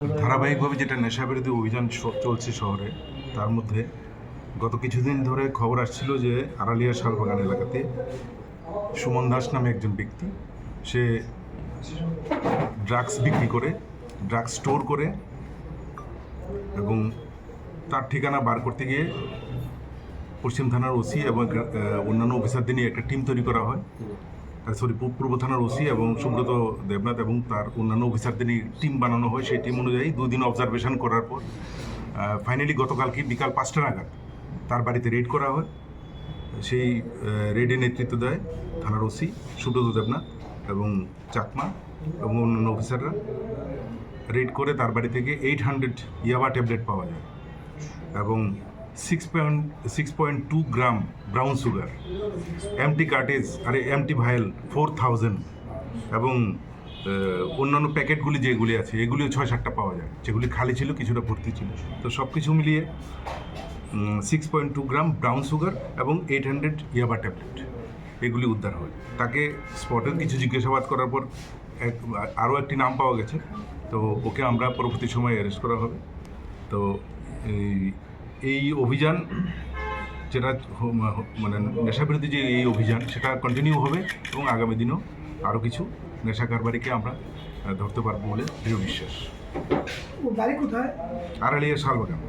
ধারাবাহিকভাবে যেটা নেশাবিরোধী অভিযান চলছে শহরে, তার মধ্যে গত কিছুদিন ধরে খবর আসছিল যে আড়ালিয়া শালবাগান এলাকাতে সুমন দাস নামে একজন ব্যক্তি, সে ড্রাগস বিক্রি করে, ড্রাগস স্টোর করে, এবং তার ঠিকানা বার করতে গিয়ে পশ্চিম থানার ওসি এবং অন্যান্য অফিসারদের নিয়ে একটা টিম তৈরি করা হয়। পূর্ব থানার ওসি এবং সুব্রত দেবনাথ এবং তার অন্যান্য অফিসারদের নিয়ে টিম বানানো হয়। সেই টিম অনুযায়ী 2 দিন অবজারভেশন করার পর ফাইনালি গতকালকে বিকাল 5টা নাগাদ তার বাড়িতে রেড করা হয়। সেই রেডে নেতৃত্ব দেয় থানার ওসি সুব্রত দেবনাথ এবং চাকমা এবং অন্যান্য অফিসাররা। রেড করে তার বাড়ি থেকে 800 ইয়াবা ট্যাবলেট পাওয়া যায় এবং 6.2 gram brown sugar, empty cartridge empty vial 4000 এবং অন্যান্য প্যাকেটগুলি যেগুলি আছে এগুলিও 6-7টা পাওয়া যায়, যেগুলি খালি ছিল, কিছুটা ভর্তি ছিল। তো সব কিছু মিলিয়ে 6.2 গ্রাম ব্রাউন সুগার এবং 800 ইয়াবা ট্যাবলেট এগুলি উদ্ধার হয়। তাকে স্পটের কিছু জিজ্ঞাসাবাদ করার পর আরও একটি নাম পাওয়া গেছে, তো ওকে আমরা পরবর্তী সময়ে অ্যারেস্ট করা হবে। তো এই অভিযান যেটা মানে নেশাবিরোধী যে এই অভিযান, সেটা কন্টিনিউ হবে এবং আগামী দিনেও আরও কিছু নেশা কারবারিকে আমরা ধরতে পারবো বলে দৃঢ় বিশ্বাস। বাড়ি কোথায়? আড়ালিয়া শালবাগান।